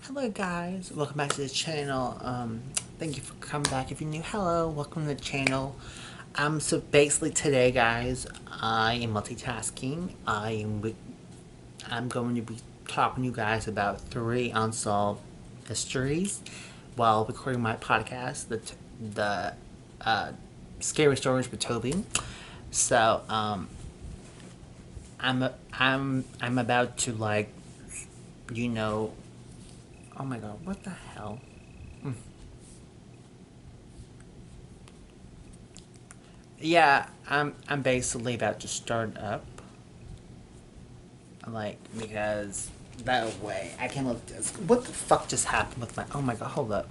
Hello guys, welcome back to the channel. Thank you for coming back. If you're new, hello, welcome to the channel. So basically today guys, I am multitasking. I'm going to be talking to you guys about 3 unsolved mysteries while recording my podcast, the Scary Stories with Toby. So, I'm about to you know, oh my god, what the hell? Yeah, I'm basically about to start up. Because that way I can look this. What the fuck just happened with my oh my god, hold up.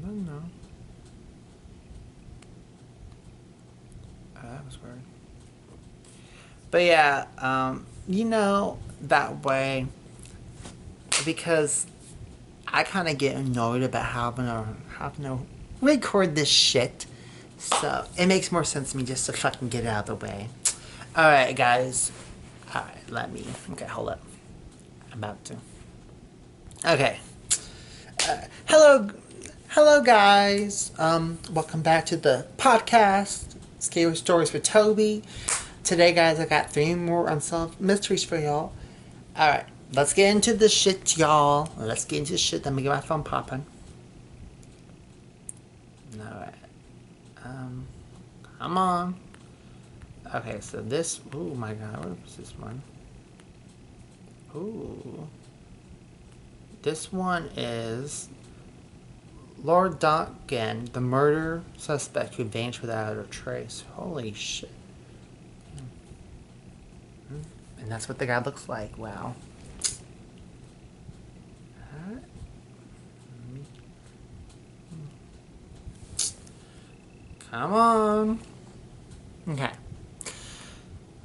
No. That was weird. But yeah, that way because I kinda get annoyed about having to record this shit. So it makes more sense to me just to fucking get it out of the way. Alright, guys. Alright, okay, hold up. I'm about to. Okay. Hello, guys. Welcome back to the podcast, Scary Stories for Toby. Today, guys, I got 3 more unsolved mysteries for y'all. Alright, let's get into the shit, y'all. Let's get into the shit. Let me get my phone popping. Alright. Come on. Okay, so this. Oh my god, what was this one? Ooh. This one is Lord Duncan, the murder suspect who vanished without a trace. Holy shit. And that's what the guy looks like. Wow. Come on. Okay.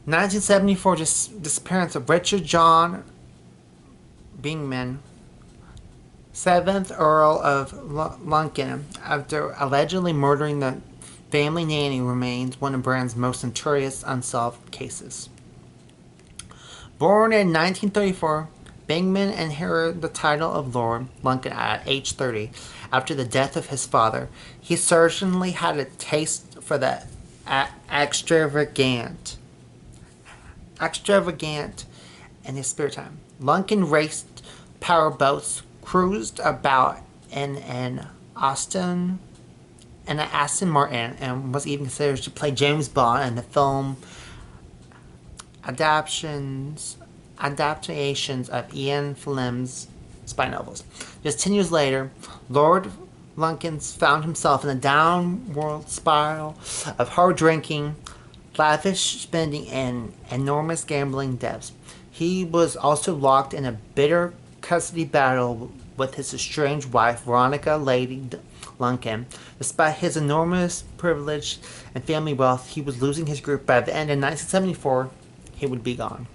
1974 disappearance of Richard John Bingman, 7th Earl of Lunken, after allegedly murdering the family nanny, remains one of Britain's most notorious unsolved cases. Born in 1934, Bingman inherited the title of Lord Lunken at age 30 after the death of his father. He certainly had a taste for the extravagant in his spare time. Lunken raced powerboats, cruised about in an Aston Martin, and was even considered to play James Bond in the film adaptations of Ian Fleming's spy novels. Just 10 years later, Lord Lunken found himself in a downward spiral of hard drinking, lavish spending, and enormous gambling debts. He was also locked in a bitter custody battle with his estranged wife, Veronica Lady Lunken. Despite his enormous privilege and family wealth, he was losing his grip. By the end of 1974, he would be gone.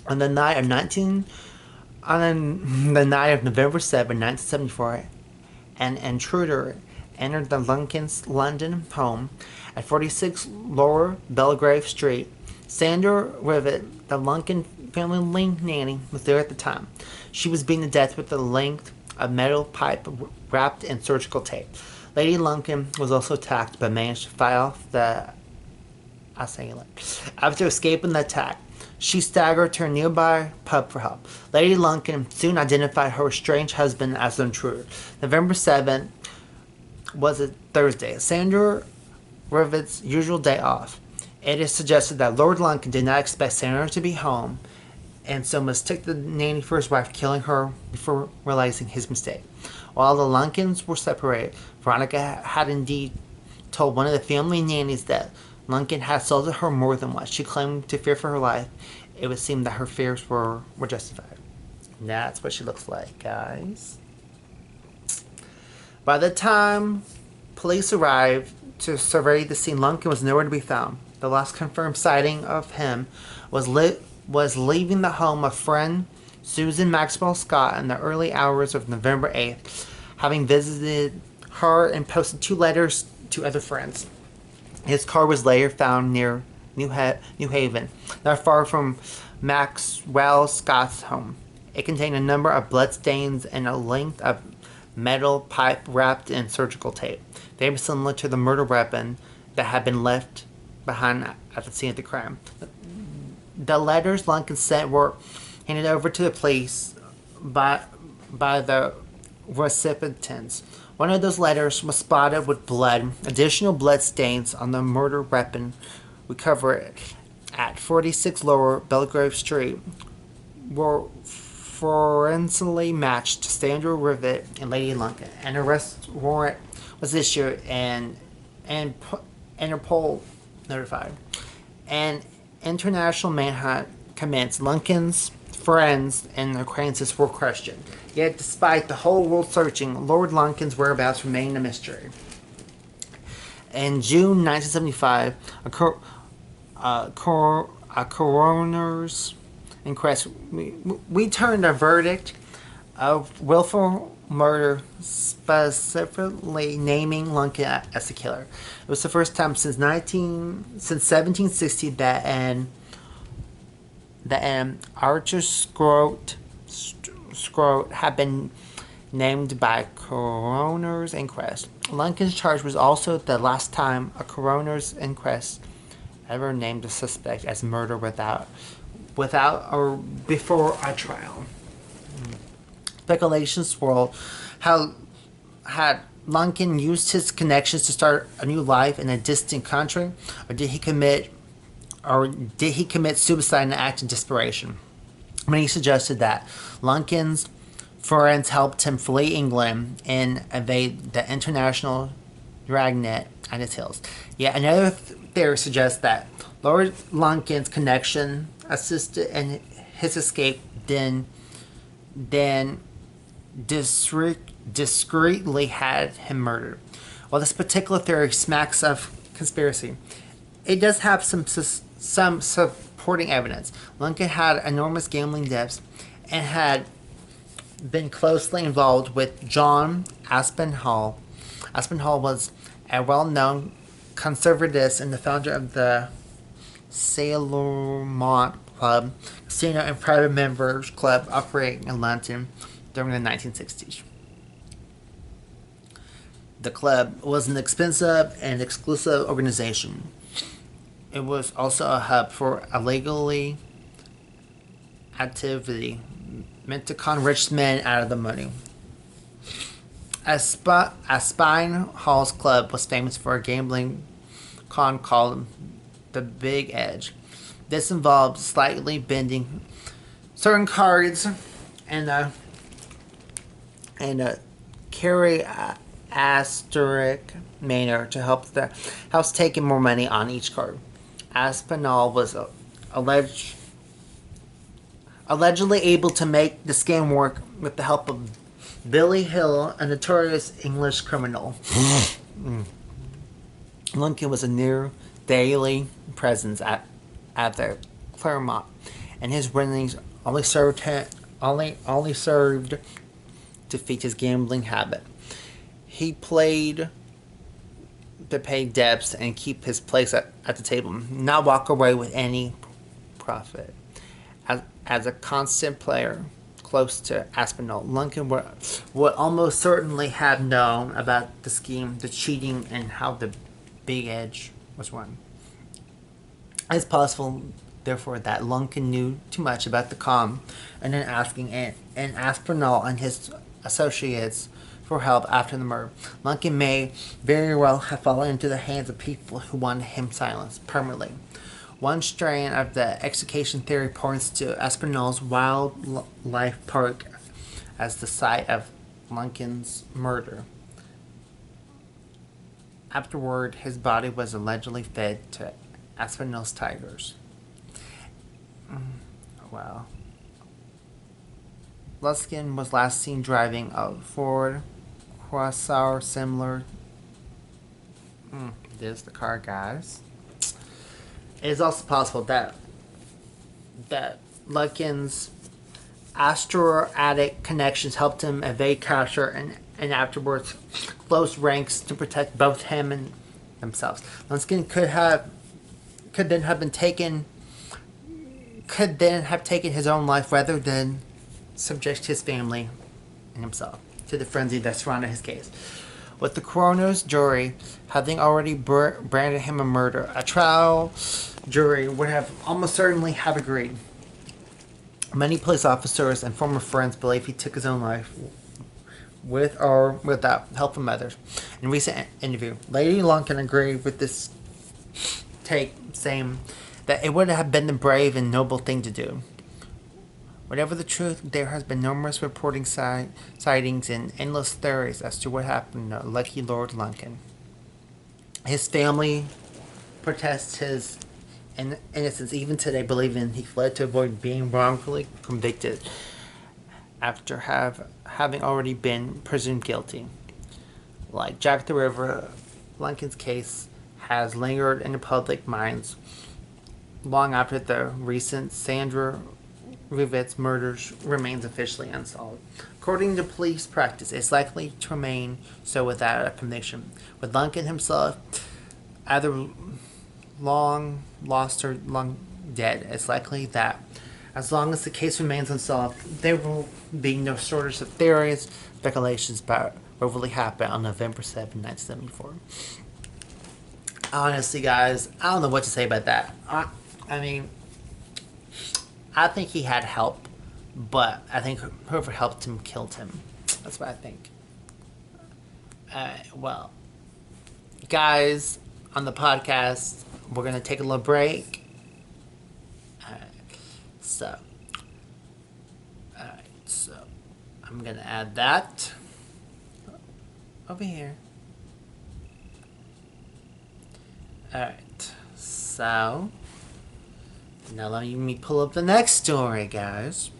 On the night of November 7, 1974, an intruder entered the Lunkens' London home at 46 Lower Belgrave Street. Sandra Rivet, the Lunken family nanny, was there at the time. She was beaten to death with a length of metal pipe wrapped in surgical tape. Lady Lunken was also attacked but managed to fight off the assailant. After escaping the attack, she staggered to a nearby pub for help. Lady Lunken soon identified her estranged husband as the intruder. November 7th was a Thursday, Sandra Rivet's usual day off. It is suggested that Lord Lunken did not expect Sandra to be home, and so mistook the nanny for his wife, killing her before realizing his mistake. While the Lunkens were separated, Veronica had indeed told one of the family nannies that Lunken had assaulted her more than once. She claimed to fear for her life. It would seem that her fears were justified. And that's what she looks like, guys. By the time police arrived to survey the scene, Lunken was nowhere to be found. The last confirmed sighting of him was leaving the home of friend Susan Maxwell Scott in the early hours of November 8th, having visited her and posted 2 letters to other friends. His car was later found near New Haven, not far from Maxwell Scott's home. It contained a number of bloodstains and a length of metal pipe wrapped in surgical tape. They were similar to the murder weapon that had been left behind at the scene of the crime. The letters Lincoln sent were handed over to the police by the recipients. One of those letters was spotted with blood. Additional blood stains on the murder weapon recovered at 46 Lower Belgrave Street were forensically matched to Sandra Rivet and Lady Lincoln. An arrest warrant was issued and Interpol notified. An international manhunt commenced. Lincoln's friends and acquaintances were questioned. Yet, despite the whole world searching, Lord Lincoln's whereabouts remained a mystery. In June 1975, a coroner's inquest returned a verdict of willful murder, specifically naming Lincoln as the killer. It was the first time since 1760 that an Archer Scroat had been named by coroner's inquest. Lincoln's charge was also the last time a coroner's inquest ever named a suspect as murder without or before a trial. Speculations swirled. How had Lincoln used his connections to start a new life in a distant country, or did he commit suicide in an act of desperation? Many suggested that Lincoln's friends helped him flee England and evade the international dragnet at its heels. Yet another theory suggests that Lord Lincoln's connection assisted in his escape, then discreetly had him murdered. While this particular theory smacks of conspiracy, it does have some supporting evidence. Lincoln had enormous gambling debts and had been closely involved with John Aspinall. Aspinall was a well-known conservative and the founder of the Sailormont Club, casino and private members club operating in London during the 1960s. The club was an expensive and exclusive organization. It was also a hub for illegally activity meant to con rich men out of the money. Aspinall's club was famous for a gambling con called the Big Edge. This involved slightly bending certain cards and a carry asterisk manner to help the house taking more money on each card. Aspinall was allegedly able to make the scam work with the help of Billy Hill, a notorious English criminal. Lincoln was a near daily presence at the Claremont, and his winnings only served to feed his gambling habit. He played to pay debts and keep his place at the table, not walk away with any profit. As a constant player close to Aspinall, Lincoln would almost certainly have known about the scheme, the cheating, and how the Big Edge was won. It's possible, therefore, that Lincoln knew too much about the con and then asking Aspinall and his associates for help after the murder. Lincoln may very well have fallen into the hands of people who wanted him silenced permanently. One strain of the execution theory points to Aspinall's wildlife park as the site of Lincoln's murder. Afterward, his body was allegedly fed to Aspinall's tigers. Wow. Luskin was last seen driving a Ford Quasar similar. There's the car, guys. It is also possible that Lincoln's Astro-Attic connections helped him evade capture and afterwards close ranks to protect both him and themselves. Lincoln could then have taken his own life rather than subject his family and himself to the frenzy that surrounded his case. With the coroner's jury having already branded him a murderer, a trial jury would have almost certainly have agreed. Many police officers and former friends believe he took his own life, with or without help from others. In a recent interview, Lady Lunkin agreed with this take, saying that it would have been the brave and noble thing to do. Whatever the truth, there has been numerous reporting sightings and endless theories as to what happened to lucky Lord Lunkin. His family protests his innocence even today, believing he fled to avoid being wrongfully convicted after having already been presumed guilty. Like Jack the Ripper, Lunkin's case has lingered in the public minds long after the recent Sandra Rivette's murders remains officially unsolved. According to police practice, it's likely to remain so without a conviction. With Lunkin himself either long lost or long dead, it's likely that as long as the case remains unsolved, there will be no shortage of theories, speculations about what really happened on November 7, 1974. Honestly, guys, I don't know what to say about that. I mean, I think he had help, but I think whoever helped him killed him. That's what I think. Well, guys, on the podcast, we're going to take a little break. So I'm going to add that over here. Alright, so now let me pull up the next story, guys.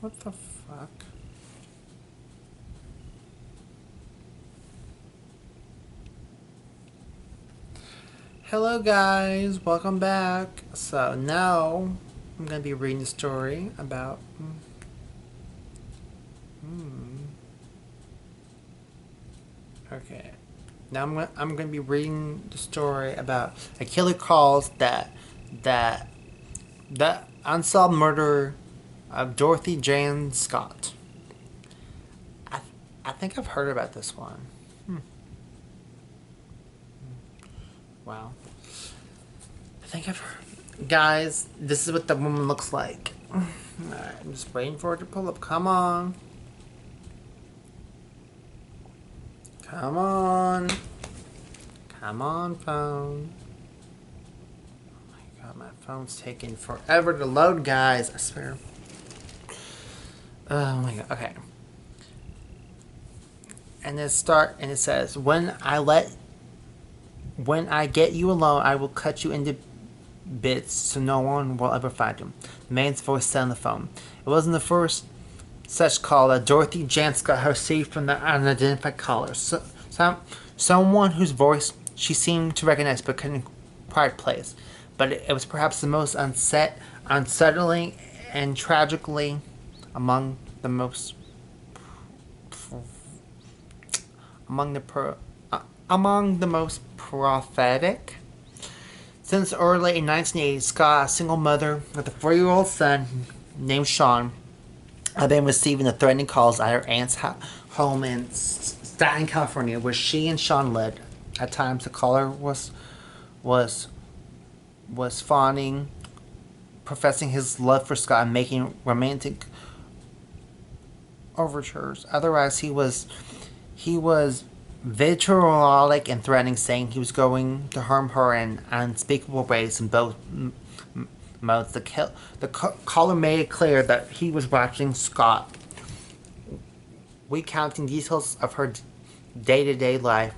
What the fuck? Hello guys, welcome back. So now I'm going to be reading a story about Okay. Now I'm going to be reading the story about a killer calls that the unsolved murder of Dorothy Jane Scott. I think I've heard about this one. Wow. I think I've heard. Guys, this is what the woman looks like. Alright, I'm just waiting for it to pull up. Come on. Come on. Come on, phone. Oh my god, my phone's taking forever to load, guys. I swear. Oh my god, okay. And it says, when I get you alone, I will cut you into bits so no one will ever find him. The man's voice said on the phone. It wasn't the first such call that Dorothy Jane Scott received from the unidentified caller. Someone whose voice she seemed to recognize but couldn't quite place. But it was perhaps the most unsettling and tragically among the most prophetic. Since early in 1980, Scott, a single mother with a 4-year-old son named Sean, had been receiving the threatening calls at her aunt's home in Staten, California, where she and Sean lived. At times, the caller was fawning, professing his love for Scott and making romantic overtures. Otherwise, he was vitriolic and threatening, saying he was going to harm her in unspeakable ways in both modes. The caller made it clear that he was watching Scott, recounting details of her day-to-day life,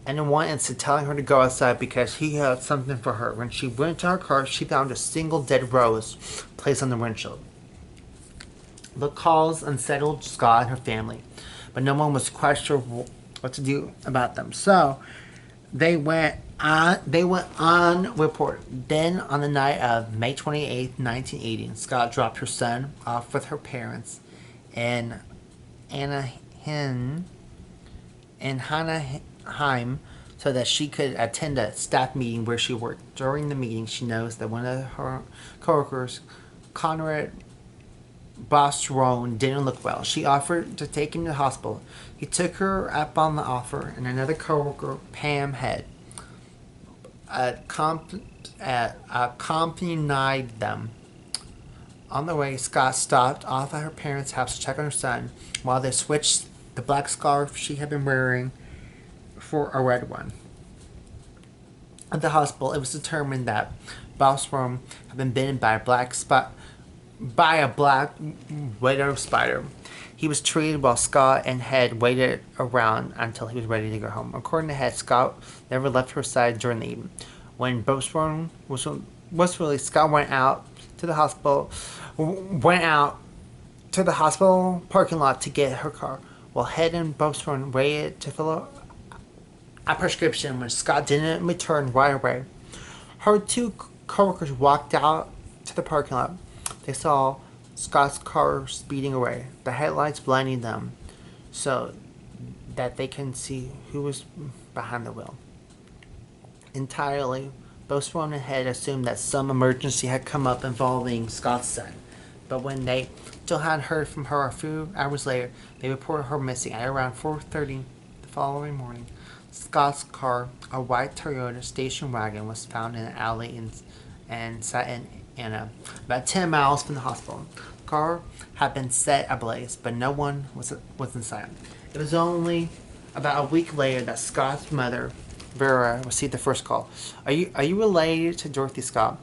and in one instant telling her to go outside because he had something for her. When she went to her car, she found a single dead rose placed on the windshield. The calls unsettled Scott and her family, but no one was quite sure what to do about them. So they went They went unreported. Then, on the night of May 28th, 1980, Scott dropped her son off with her parents in Anaheim, in Anaheim, so that she could attend a staff meeting where she worked. During the meeting, she noticed that one of her coworkers, Conrad Bosrone, didn't look well. She offered to take him to the hospital. He took her up on the offer, and another coworker, Pam Head, accompanied them. On the way, Scott stopped off at her parents' house to check on her son while they switched the black scarf she had been wearing for a red one. At the hospital, it was determined that Bosworm had been bitten by a black widow spider. He was treated while Scott and Head waited around until he was ready to go home. According to Head, Scott never left her side during the evening. When Bosworm was released, Scott went out to the hospital parking lot to get her car, while Head and Bosworm waited to fill a prescription. When Scott didn't return right away, her two coworkers walked out to the parking lot. They saw Scott's car speeding away, the headlights blinding them so that they couldn't see who was behind the wheel. Entirely, both Swan and Head assumed that some emergency had come up involving Scott's son. But when they still hadn't heard from her a few hours later, they reported her missing. At around 4:30 the following morning, Scott's car, a white Toyota station wagon, was found in an alley in Santa Ana, about 10 miles from the hospital. The car had been set ablaze, but no one was inside. It was only about a week later that Scott's mother, Vera, received the first call. Are you related to Dorothy Scott?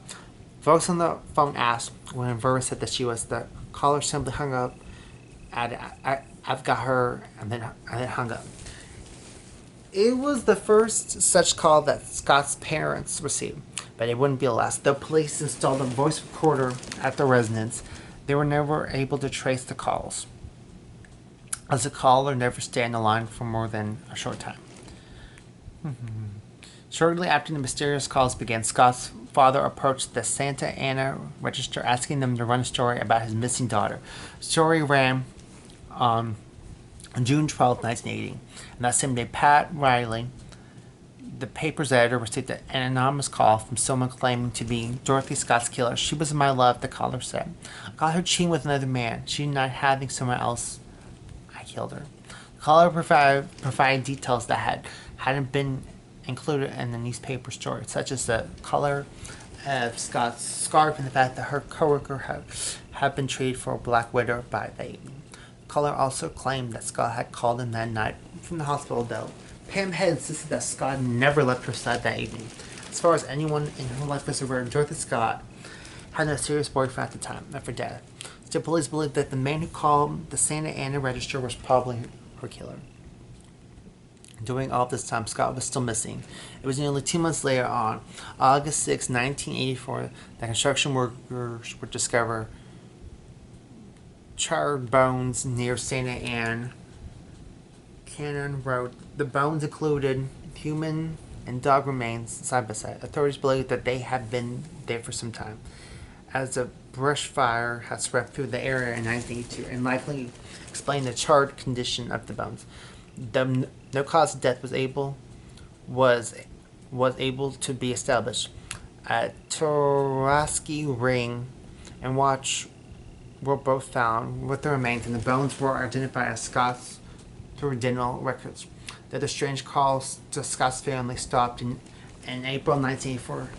Folks on the phone asked. When Vera said that she was, the caller simply hung up. I've got her, and then hung up. It was the first such call that Scott's parents received, but it wouldn't be the last. The police installed a voice recorder at the residence. They were never able to trace the calls, as the caller never stayed on the line for more than a short time. Shortly after the mysterious calls began, Scott's father approached the Santa Ana Register, asking them to run a story about his missing daughter. The story ran on June 12, 1980, and that same day, Pat Riley, the paper's editor, received an anonymous call from someone claiming to be Dorothy Scott's killer. She was my love, the caller said. I got her cheating with another man. She not having someone else. I killed her. The caller provided details that hadn't been included in the newspaper story, such as the color of Scott's scarf and the fact that her coworker had been treated for a black widow by the evening. The caller also claimed that Scott had called him that night from the hospital, though Pam had insisted that Scott never left her side that evening. As far as anyone in her life was aware, Dorothy Scott had no serious boyfriend at the time of her death. Still, police believed that the man who called the Santa Ana Register was probably her killer. During all this time, Scott was still missing. It was nearly 2 months later, on August 6, 1984, that construction workers would discover charred bones near Santa Ana Canyon Road. The bones included human and dog remains side by side. Authorities believe that they had been there for some time, as a brush fire had swept through the area in 1982, and likely explained the charred condition of the bones. No cause of death was able to be established. A Tarowski ring and watch were both found with the remains, and the bones were identified as Scott's through dental records. That the strange calls to Scott's family stopped in April 1984.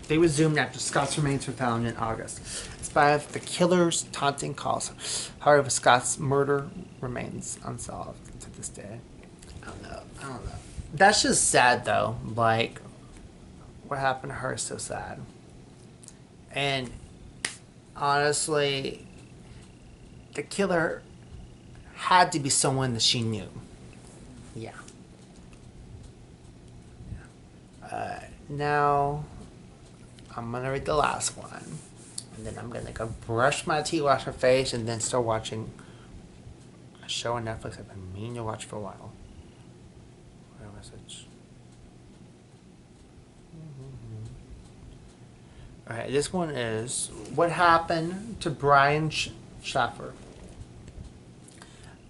They resumed after Scott's remains were found in August. In spite of the killer's taunting calls, however, Scott's murder remains unsolved to this day. I don't know. That's just sad, though. Like, what happened to her is so sad. And honestly, the killer had to be someone that she knew. Yeah. Now, I'm going to read the last one. And then I'm going to go brush my teeth, wash my face, and then start watching a show on Netflix I've been meaning to watch for a while. Where was it? Okay, this one is what happened to Brian Schaffer.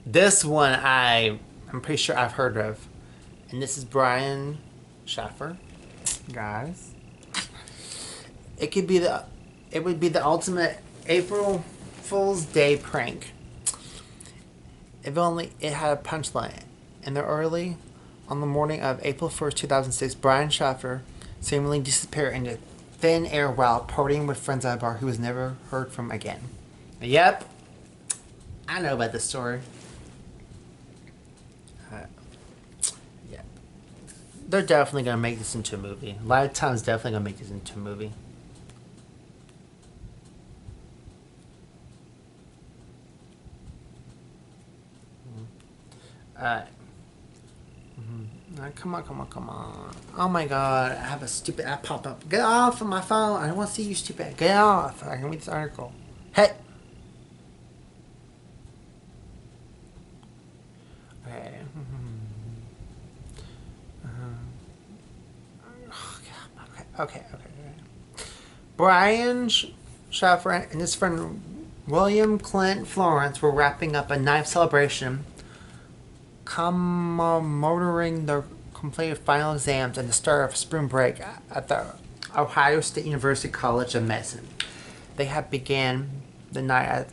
This one I'm pretty sure I've heard of, and this is Brian Schaffer, guys. It could be the it would be the ultimate April Fool's Day prank. If only it had a punchline. In the early on the morning of April 1st, 2006, Brian Schaffer seemingly disappeared into thin air while partying with friends at a bar. He was never heard from again. Yep, I know about this story. Yeah, they're definitely gonna make this into a movie. Lifetime's definitely gonna make this into a movie. Uh, come on, come on, come on. Oh my god, I have a stupid app pop up. Get off of my phone. I don't want to see you, stupid. Get off. I can read this article. Hey. Okay. Okay. Brian Schaffer and his friend William Clint Florence were wrapping up a knife celebration commemorating their completed final exams and the start of spring break at the Ohio State University College of Medicine. They had began the night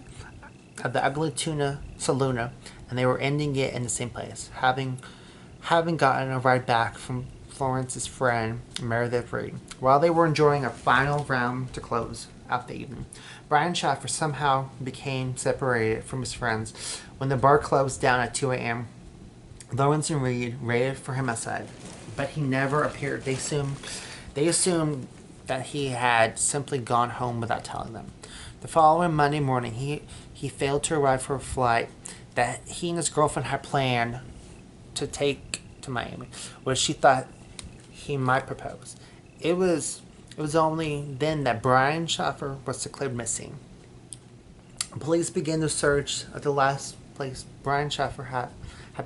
at the Ugly Tuna Saloon, and they were ending it in the same place, having gotten a ride back from Florence's friend Meredith Reed. While they were enjoying a final round to close out the evening, Brian Schaffer somehow became separated from his friends when the bar closed down at 2 a.m. Lawrence and Reed waited for him outside, but he never appeared. They assumed that he had simply gone home without telling them. The following Monday morning, he failed to arrive for a flight that he and his girlfriend had planned to take to Miami, where she thought he might propose. It was only then that Brian Schaffer was declared missing. Police began the search of the last place Brian Schaffer had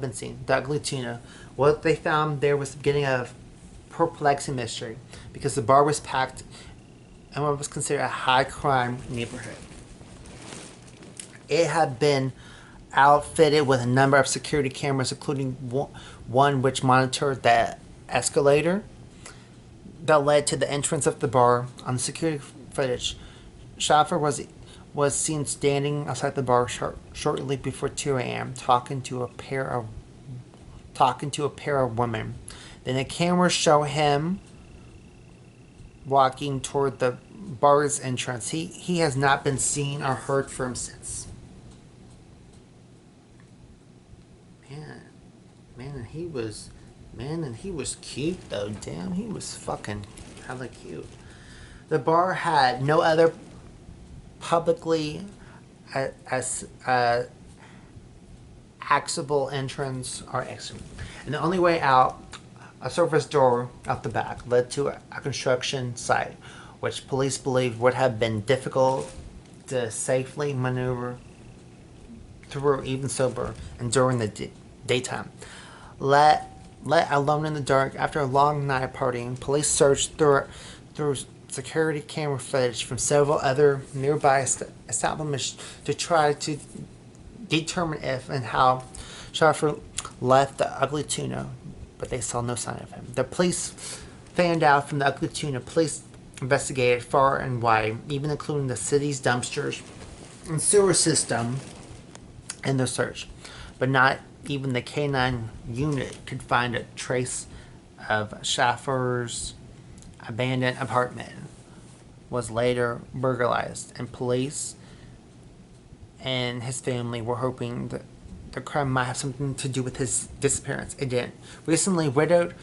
been seen, the Ugly Tuna. What they found there was the beginning of perplexing mystery, because the bar was packed in what was considered a high crime neighborhood. It had been outfitted with a number of security cameras, including one which monitored the escalator that led to the entrance of the bar. On the security footage, Schaffer was seen standing outside the bar shortly before 2 a.m. talking to a pair of women. Then the cameras show him walking toward the bar's entrance. He has not been seen or heard from since. Man, and he was cute though. Damn, he was fucking hella cute. The bar had no other publicly accessible entrance or exit, and the only way out, a surface door out the back, led to a construction site, which police believed would have been difficult to safely maneuver through even sober and during the daytime. Let alone in the dark. After a long night of partying, police searched through security camera footage from several other nearby establishments to try to determine if and how Schaffer left the Ugly Tuna, but they saw no sign of him. The police fanned out from the Ugly Tuna. Police investigated far and wide, even including the city's dumpsters and sewer system in their search, but not even the K9 unit could find a trace of Schaffer's abandoned apartment. Was later burglarized, and police and his family were hoping that the crime might have something to do with his disappearance. It didn't. Recently widowed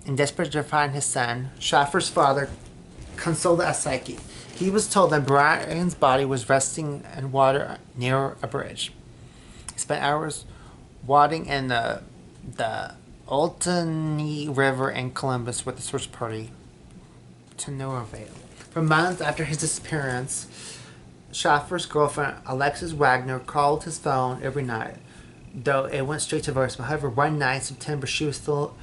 and desperate to find his son, Schaffer's father consulted a psychic. He was told that Brian's body was resting in water near a bridge. He spent hours wading in the Altany River in Columbus with the search party, to no avail. For months after his disappearance, Schaffer's girlfriend, Alexis Wagner, called his phone every night, though it went straight to voicemail. However, one night in September, she was thrilled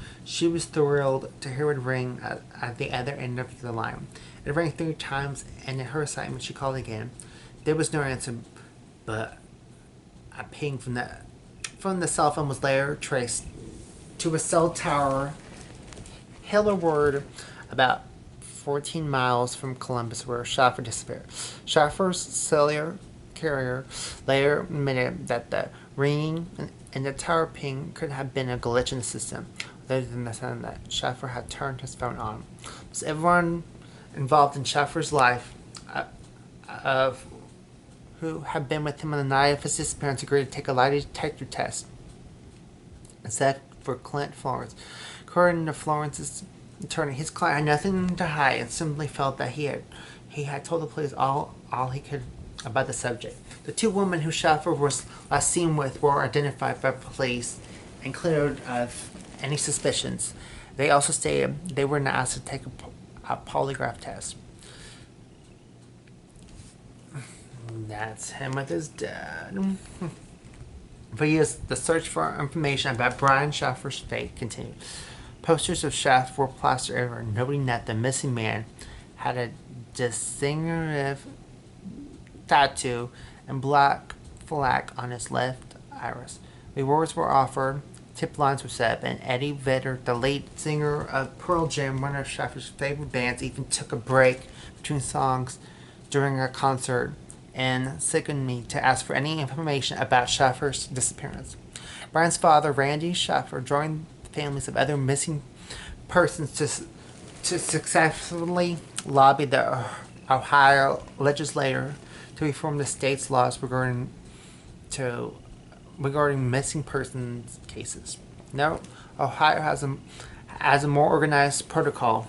to hear it ring at the other end of the line. It rang 3 times, and in her excitement, she called again. There was no answer, but a ping from the cell phone was later traced to a cell tower Hillerward, about 14 miles from Columbus, where Schaffer disappeared. Schaffer's cellular carrier later admitted that the ringing and the tower ping could have been a glitch in the system, rather than the sign that Schaffer had turned his phone on. So everyone involved in Schaffer's life, of who had been with him on the night of his disappearance, agreed to take a lie detector test, except for Clint Florence. According to Florence's attorney, his client had nothing to hide and simply felt that he had told the police all he could about the subject. The 2 women who Schaffer was last seen with were identified by police and cleared of any suspicions. They also stated they were not asked to take a polygraph test. That's him with his dad. But yes, the search for information about Brian Schaffer's fate continued. Posters of Schaffer were plastered everywhere, noting that the missing man had a distinctive tattoo and black fleck on his left iris. Rewards were offered, tip lines were set up, and Eddie Vedder, the lead singer of Pearl Jam, one of Schaffer's favorite bands, even took a break between songs during a concert and sickened me to ask for any information about Schaffer's disappearance. Brian's father, Randy Schaffer, joined the families of other missing persons to successfully lobby the Ohio legislature to reform the state's laws regarding missing persons cases. Now, Ohio has a more organized protocol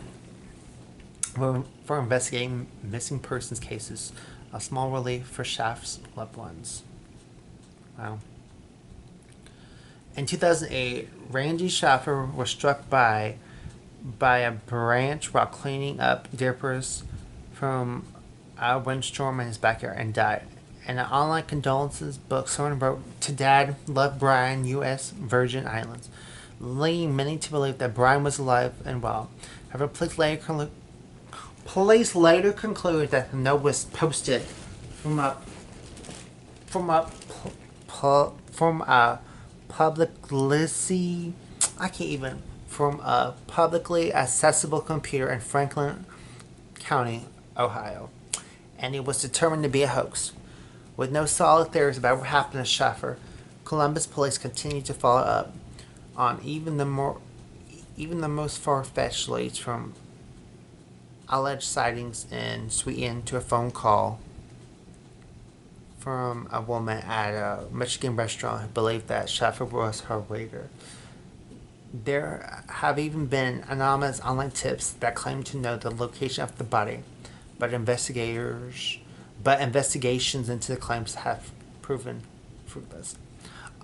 for investigating missing persons cases. A small relief for Schaff's loved ones. Wow. In 2008, Randy Schaffer was struck by a branch while cleaning up debris from a windstorm in his backyard and died. In an online condolences book, someone wrote, "To Dad, love Brian, U.S. Virgin Islands," leading many to believe that Brian was alive and well. However, police later concluded that the note was posted from a publicly accessible computer in Franklin County, Ohio, and it was determined to be a hoax. With no solid theories about what happened to Schaffer, Columbus police continued to follow up on even the most far-fetched leads, from alleged sightings in Sweden to a phone call from a woman at a Michigan restaurant who believed that Schaffer was her waiter. There have even been anonymous online tips that claim to know the location of the body, but investigations into the claims have proven fruitless.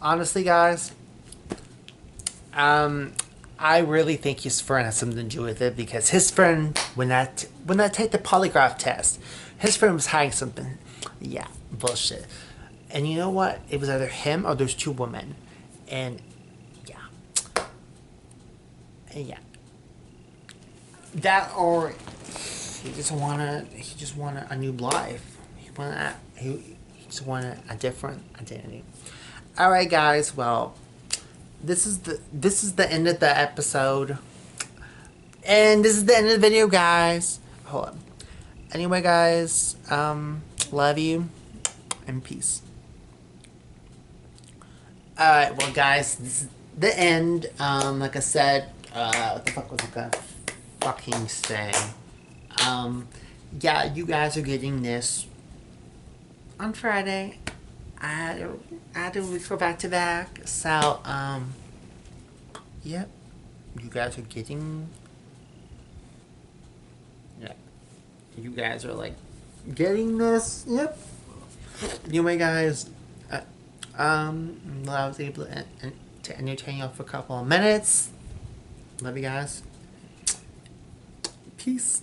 Honestly, guys, I really think his friend has something to do with it, because his friend, when I take the polygraph test, his friend was hiding something. Yeah, bullshit. And you know what? It was either him or those 2 women. And yeah. That, or he just wanted a new life. He just wanted a different identity. Alright, guys, well, this is the end of the episode. And this is the end of the video, guys. Hold on. Anyway, guys, love you and peace. Alright, well, guys, this is the end. Like I said, what the fuck was I gonna fucking say? Yeah, you guys are getting this on Friday. I had to go back to back. So, yep. You guys are getting... Yeah. You guys are, like, getting this. Yep. Anyway, guys, I was able to entertain you for a couple of minutes. Love you guys. Peace.